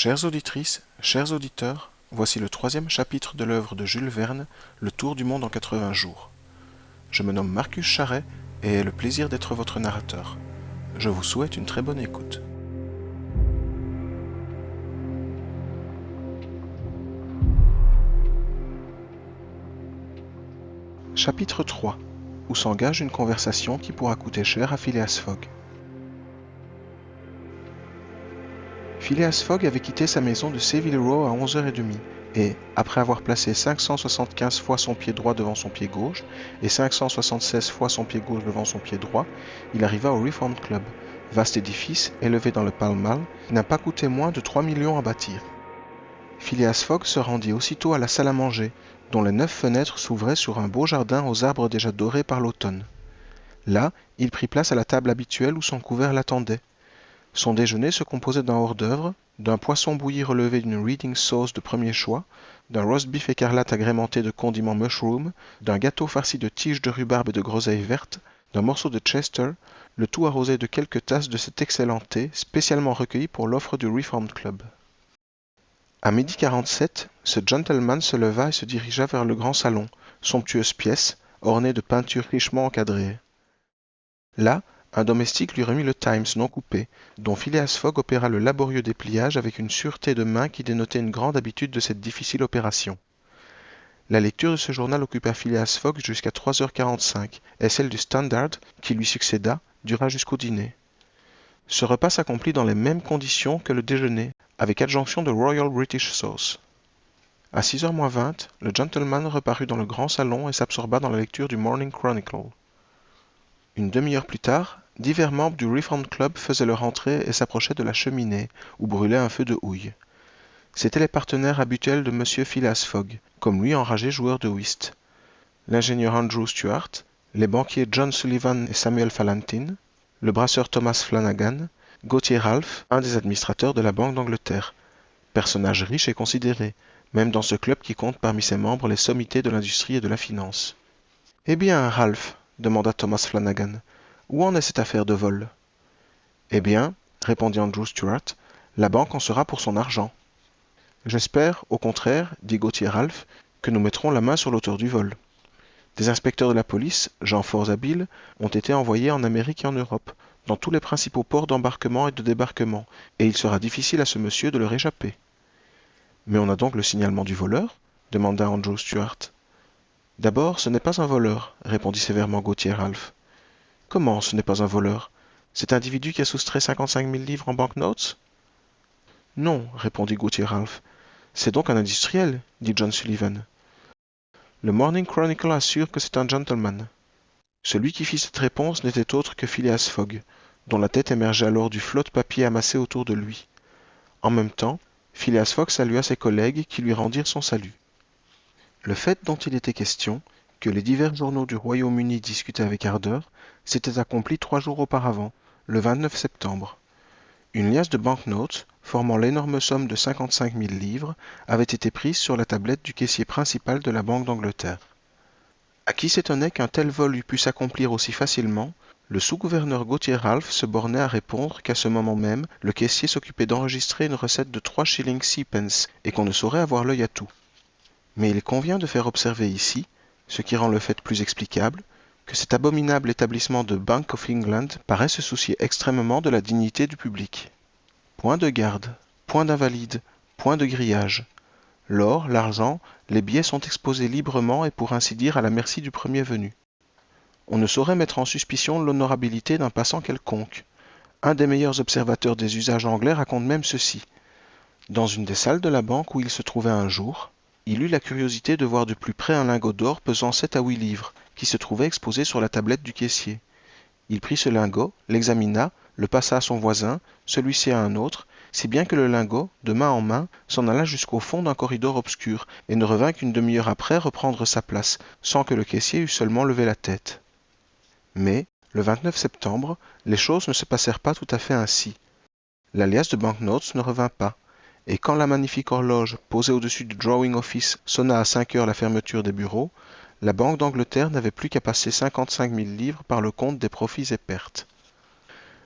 Chères auditrices, chers auditeurs, voici le troisième chapitre de l'œuvre de Jules Verne, Le Tour du monde en 80 jours. Je me nomme Marcus Charret et ai le plaisir d'être votre narrateur. Je vous souhaite une très bonne écoute. Chapitre 3, où s'engage une conversation qui pourra coûter cher à Phileas Fogg. Phileas Fogg avait quitté sa maison de Savile Row à 11h30 et, après avoir placé 575 fois son pied droit devant son pied gauche et 576 fois son pied gauche devant son pied droit, il arriva au Reformed Club, vaste édifice élevé dans le Pall Mall qui n'a pas coûté moins de 3 millions à bâtir. Phileas Fogg se rendit aussitôt à la salle à manger, dont les 9 fenêtres s'ouvraient sur un beau jardin aux arbres déjà dorés par l'automne. Là, il prit place à la table habituelle où son couvert l'attendait. Son déjeuner se composait d'un hors-d'œuvre, d'un poisson bouilli relevé d'une reading sauce de premier choix, d'un roast beef écarlate agrémenté de condiments mushroom, d'un gâteau farci de tiges de rhubarbe et de groseilles vertes, d'un morceau de Chester, le tout arrosé de quelques tasses de cet excellent thé spécialement recueilli pour l'offre du Reformed Club. À 12h47, ce gentleman se leva et se dirigea vers le grand salon, somptueuse pièce, ornée de peintures richement encadrées. Là, un domestique lui remit le Times non coupé, dont Phileas Fogg opéra le laborieux dépliage avec une sûreté de main qui dénotait une grande habitude de cette difficile opération. La lecture de ce journal occupa Phileas Fogg jusqu'à 3h45, et celle du Standard, qui lui succéda, dura jusqu'au dîner. Ce repas s'accomplit dans les mêmes conditions que le déjeuner, avec adjonction de Royal British Sauce. À 6h moins 20, le gentleman reparut dans le grand salon et s'absorba dans la lecture du Morning Chronicle. Une demi-heure plus tard, divers membres du Reformed Club faisaient leur entrée et s'approchaient de la cheminée, où brûlait un feu de houille. C'étaient les partenaires habituels de M. Phileas Fogg, comme lui enragé joueur de whist. L'ingénieur Andrew Stuart, les banquiers John Sullivan et Samuel Fallentin, le brasseur Thomas Flanagan, Gauthier Ralph, un des administrateurs de la Banque d'Angleterre. Personnage riche et considéré, même dans ce club qui compte parmi ses membres les sommités de l'industrie et de la finance. « Eh bien, Ralph, demanda Thomas Flanagan, où en est cette affaire de vol ? Eh bien, répondit Andrew Stuart, la banque en sera pour son argent. J'espère, au contraire, dit Gauthier Ralph, que nous mettrons la main sur l'auteur du vol. Des inspecteurs de la police, gens fort habiles, ont été envoyés en Amérique et en Europe, dans tous les principaux ports d'embarquement et de débarquement, et il sera difficile à ce monsieur de leur échapper. Mais on a donc le signalement du voleur ? Demanda Andrew Stuart. D'abord, ce n'est pas un voleur, répondit sévèrement Gauthier Ralph. Comment, ce n'est pas un voleur ? Cet individu qui a soustrait 55 000 livres en banknotes ? Non, répondit Gauthier Ralph. C'est donc un industriel, dit John Sullivan. Le Morning Chronicle assure que c'est un gentleman. Celui qui fit cette réponse n'était autre que Phileas Fogg, dont la tête émergeait alors du flot de papier amassé autour de lui. En même temps, Phileas Fogg salua ses collègues qui lui rendirent son salut. Le fait dont il était question, que les divers journaux du Royaume-Uni discutaient avec ardeur, s'était accompli 3 jours auparavant, le 29 septembre. Une liasse de banknotes, formant l'énorme somme de 55 000 livres, avait été prise sur la tablette du caissier principal de la Banque d'Angleterre. À qui s'étonnait qu'un tel vol eût pu s'accomplir aussi facilement, le sous-gouverneur Gauthier Ralph se bornait à répondre qu'à ce moment même, le caissier s'occupait d'enregistrer une recette de 3 shillings 6 pence et qu'on ne saurait avoir l'œil à tout. Mais il convient de faire observer ici, ce qui rend le fait plus explicable, que cet abominable établissement de Bank of England paraît se soucier extrêmement de la dignité du public. Point de garde, point d'invalide, point de grillage. L'or, l'argent, les billets sont exposés librement et pour ainsi dire à la merci du premier venu. On ne saurait mettre en suspicion l'honorabilité d'un passant quelconque. Un des meilleurs observateurs des usages anglais raconte même ceci. Dans une des salles de la banque où il se trouvait un jour, il eut la curiosité de voir de plus près un lingot d'or pesant 7 à 8 livres, qui se trouvait exposé sur la tablette du caissier. Il prit ce lingot, l'examina, le passa à son voisin, celui-ci à un autre, si bien que le lingot, de main en main, s'en alla jusqu'au fond d'un corridor obscur, et ne revint qu'une demi-heure après reprendre sa place, sans que le caissier eût seulement levé la tête. Mais, le 29 septembre, les choses ne se passèrent pas tout à fait ainsi. La liasse de banknotes ne revint pas, et quand la magnifique horloge posée au-dessus du drawing office sonna à 5 heures la fermeture des bureaux, la Banque d'Angleterre n'avait plus qu'à passer 55 000 livres par le compte des profits et pertes.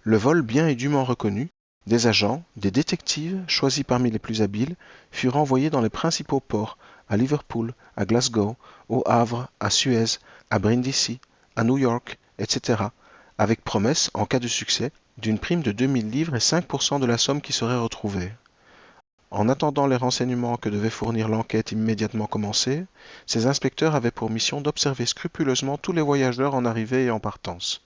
Le vol bien et dûment reconnu, Des agents, des détectives, choisis parmi les plus habiles, furent envoyés dans les principaux ports, à Liverpool, à Glasgow, au Havre, à Suez, à Brindisi, à New York, etc., avec promesse, en cas de succès, d'une prime de 2000 livres et 5% de la somme qui serait retrouvée. En attendant les renseignements que devait fournir l'enquête immédiatement commencée, ces inspecteurs avaient pour mission d'observer scrupuleusement tous les voyageurs en arrivée et en partance.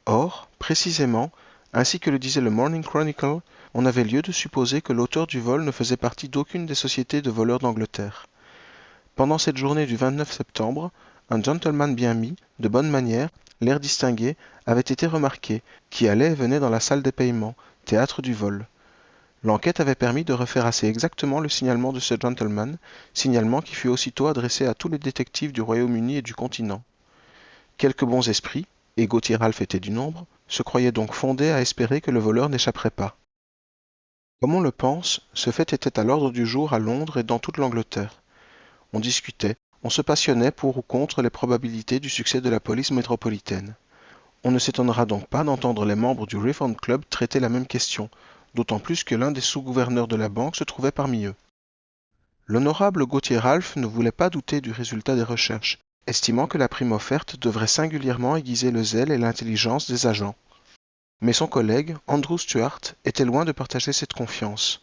Or, précisément, ainsi que le disait le Morning Chronicle, on avait lieu de supposer que l'auteur du vol ne faisait partie d'aucune des sociétés de voleurs d'Angleterre. Pendant cette journée du 29 septembre, un gentleman bien mis, de bonne manière, l'air distingué, avait été remarqué, qui allait et venait dans la salle des paiements, théâtre du vol. L'enquête avait permis de refaire assez exactement le signalement de ce gentleman, signalement qui fut aussitôt adressé à tous les détectives du Royaume-Uni et du continent. Quelques bons esprits, et Gauthier Ralph était du nombre, se croyaient donc fondés à espérer que le voleur n'échapperait pas. Comme on le pense, ce fait était à l'ordre du jour à Londres et dans toute l'Angleterre. On discutait, on se passionnait pour ou contre les probabilités du succès de la police métropolitaine. On ne s'étonnera donc pas d'entendre les membres du Reform Club traiter la même question, d'autant plus que l'un des sous-gouverneurs de la banque se trouvait parmi eux. L'honorable Gauthier Ralph ne voulait pas douter du résultat des recherches, estimant que la prime offerte devrait singulièrement aiguiser le zèle et l'intelligence des agents. Mais son collègue, Andrew Stuart, était loin de partager cette confiance.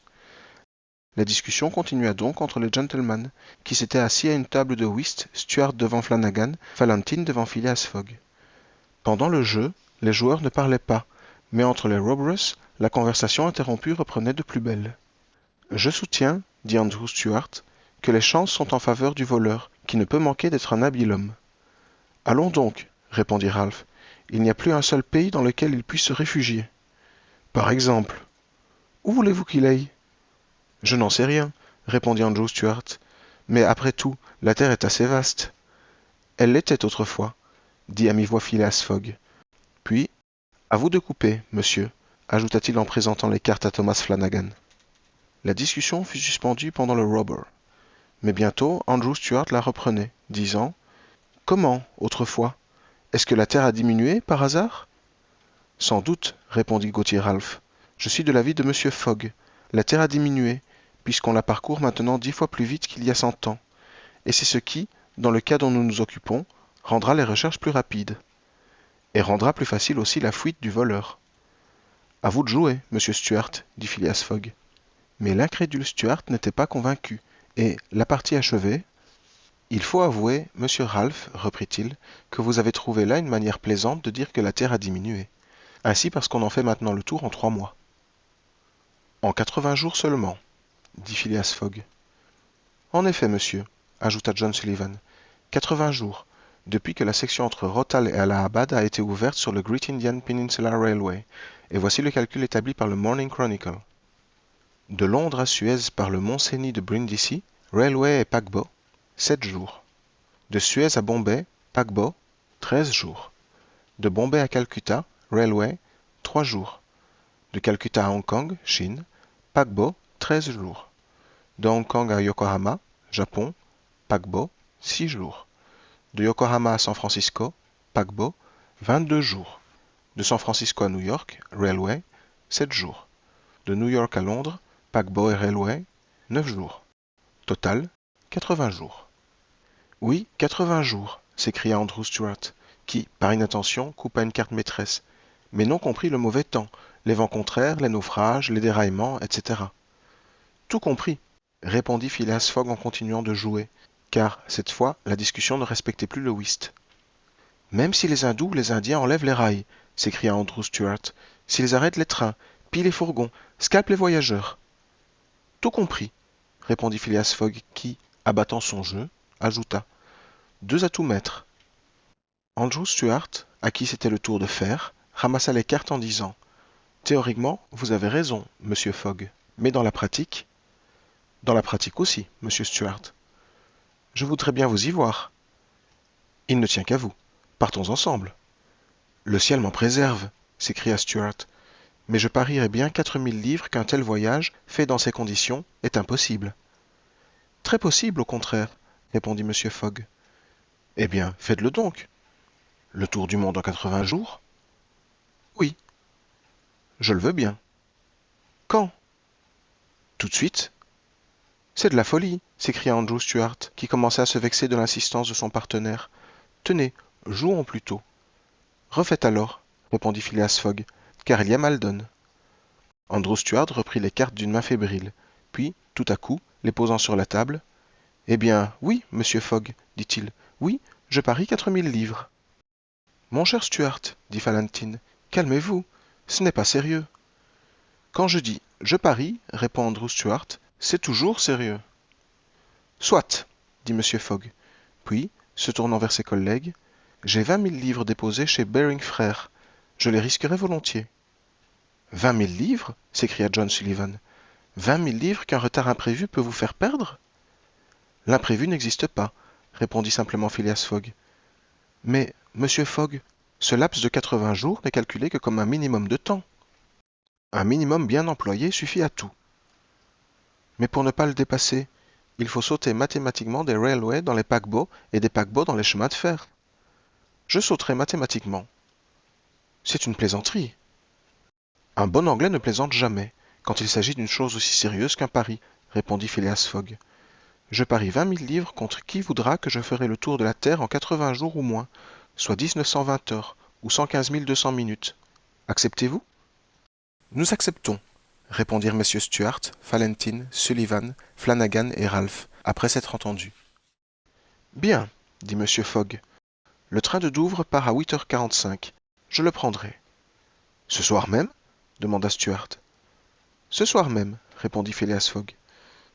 La discussion continua donc entre les gentlemen, qui s'étaient assis à une table de whist, Stuart devant Flanagan, Valentine devant Phileas Fogg. Pendant le jeu, les joueurs ne parlaient pas, mais entre les robbers, la conversation interrompue reprenait de plus belle. « Je soutiens, dit Andrew Stuart, que les chances sont en faveur du voleur, qui ne peut manquer d'être un habile homme. »« Allons donc, répondit Ralph. Il n'y a plus un seul pays dans lequel il puisse se réfugier. Par exemple. Où voulez-vous qu'il aille? Je n'en sais rien, répondit Andrew Stuart. Mais après tout, la terre est assez vaste. Elle l'était autrefois, dit à mi-voix Phileas Fogg. Puis, à vous de couper, monsieur, ajouta-t-il en présentant les cartes à Thomas Flanagan. La discussion fut suspendue pendant le robber. Mais bientôt, Andrew Stuart la reprenait, disant « Comment, autrefois? Est-ce que la terre a diminué, par hasard ?»« Sans doute, répondit Gauthier Ralph. Je suis de l'avis de monsieur Fogg. La terre a diminué, puisqu'on la parcourt maintenant 10 fois plus vite qu'il y a 100 ans. Et c'est ce qui, dans le cas dont nous nous occupons, rendra les recherches plus rapides. Et rendra plus facile aussi la fuite du voleur. À vous de jouer, monsieur Stuart, dit Phileas Fogg. Mais l'incrédule Stuart n'était pas convaincu, et, la partie achevée, il faut avouer, monsieur Ralph, reprit-il, que vous avez trouvé là une manière plaisante de dire que la terre a diminué. Ainsi parce qu'on en fait maintenant le tour en 3 mois. En 80 jours seulement, dit Phileas Fogg. En effet, monsieur, ajouta John Sullivan, 80 jours, depuis que la section entre Rothal et Allahabad a été ouverte sur le Great Indian Peninsula Railway, et voici le calcul établi par le Morning Chronicle. De Londres à Suez par le Mont Cenis de Brindisi, Railway et paquebot, 7 jours. De Suez à Bombay, paquebot, 13 jours. De Bombay à Calcutta, Railway, 3 jours. De Calcutta à Hong Kong, Chine, paquebot, 13 jours. De Hong Kong à Yokohama, Japon, paquebot, 6 jours. De Yokohama à San Francisco, paquebot, 22 jours. De San Francisco à New York, Railway, 7 jours. De New York à Londres, paquebot et Railway, 9 jours. Total, 80 jours. Oui, 80 jours, s'écria Andrew Stuart, qui, par inattention, coupa une carte maîtresse, mais non compris le mauvais temps, les vents contraires, les naufrages, les déraillements, etc. Tout compris, répondit Phileas Fogg en continuant de jouer, car, cette fois, la discussion ne respectait plus le whist. Même si les hindous ou les indiens enlèvent les rails, s'écria Andrew Stuart, s'ils arrêtent les trains, pillent les fourgons, scalpent les voyageurs. Tout compris, répondit Phileas Fogg, qui, abattant son jeu, ajouta 2 à tout mettre. Andrew Stuart, à qui c'était le tour de faire, ramassa les cartes en disant Théoriquement, vous avez raison, monsieur Fogg, mais dans la pratique aussi, monsieur Stuart. Je voudrais bien vous y voir. Il ne tient qu'à vous. Partons ensemble. Le ciel m'en préserve, s'écria Stuart, mais je parierais bien 4000 livres qu'un tel voyage, fait dans ces conditions, est impossible. Très possible, au contraire, répondit monsieur Fogg. Eh bien, faites-le donc. Le tour du monde en 80 jours? Oui. Je le veux bien. Quand? Tout de suite? C'est de la folie, s'écria Andrew Stuart, qui commençait à se vexer de l'insistance de son partenaire. Tenez, jouons plutôt. Refaites alors, répondit Phileas Fogg, car il y a mal donne. Andrew Stuart reprit les cartes d'une main fébrile, puis, tout à coup, les posant sur la table. Eh bien, oui, monsieur Fogg, dit-il, oui, je parie 4000 livres. Mon cher Stuart, dit Fallentin, calmez-vous, ce n'est pas sérieux. Quand je dis je parie, répond Andrew Stuart, c'est toujours sérieux. Soit, dit monsieur Fogg. Puis, se tournant vers ses collègues, j'ai 20 000 livres déposés chez Baring Frères. Je les risquerais volontiers. 20 000 livres s'écria John Sullivan. 20 000 livres qu'un retard imprévu peut vous faire perdre? L'imprévu n'existe pas, répondit simplement Phileas Fogg. Mais, monsieur Fogg, ce laps de 80 jours n'est calculé que comme un minimum de temps. Un minimum bien employé suffit à tout. Mais pour ne pas le dépasser, il faut sauter mathématiquement des railways dans les paquebots et des paquebots dans les chemins de fer. Je sauterai mathématiquement. C'est une plaisanterie. Un bon Anglais ne plaisante jamais, quand il s'agit d'une chose aussi sérieuse qu'un pari, répondit Phileas Fogg. Je parie 20 000 livres contre qui voudra que je ferai le tour de la Terre en 80 jours ou moins, soit 1920 heures, ou 115 200 minutes. Acceptez-vous? Nous acceptons, répondirent messieurs Stuart, Fallentin, Sullivan, Flanagan et Ralph, après s'être entendus. Bien, dit monsieur Fogg. Le train de Douvres part à 8h45. Je le prendrai. Ce soir même? Demanda Stuart. Ce soir même, répondit Phileas Fogg.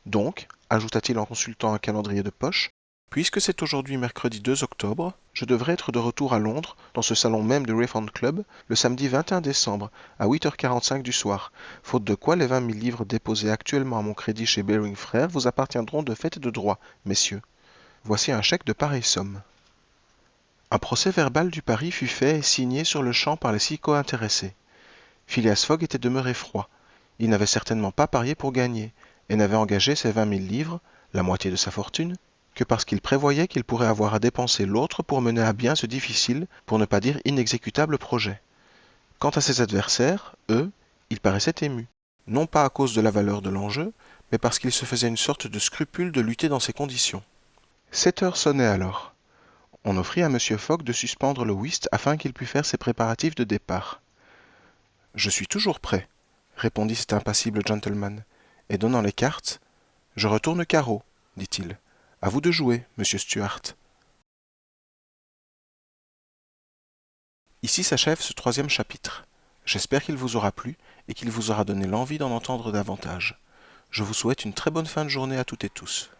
Donc, ajouta-t-il en consultant un calendrier de poche, puisque c'est aujourd'hui mercredi 2 octobre, je devrais être de retour à Londres, dans ce salon même du Refund Club, le samedi 21 décembre, à 8h45 du soir, faute de quoi les 20 000 livres déposés actuellement à mon crédit chez Baring Frères vous appartiendront de fait et de droit, messieurs. Voici un chèque de pareille somme. Un procès-verbal du pari fut fait et signé sur le champ par les 6 co-intéressés. Phileas Fogg était demeuré froid. Il n'avait certainement pas parié pour gagner, et n'avait engagé ses 20 000 livres, la moitié de sa fortune, que parce qu'il prévoyait qu'il pourrait avoir à dépenser l'autre pour mener à bien ce difficile, pour ne pas dire inexécutable projet. Quant à ses adversaires, eux, ils paraissaient émus, non pas à cause de la valeur de l'enjeu, mais parce qu'ils se faisaient une sorte de scrupule de lutter dans ces conditions. 7 heures sonnaient alors. On offrit à M. Fogg de suspendre le whist afin qu'il pût faire ses préparatifs de départ. « Je suis toujours prêt, » répondit cet impassible gentleman, et donnant les cartes, « Je retourne carreau, dit-il. À vous de jouer, monsieur Stuart. » Ici s'achève ce 3e chapitre. J'espère qu'il vous aura plu et qu'il vous aura donné l'envie d'en entendre davantage. Je vous souhaite une très bonne fin de journée à toutes et tous.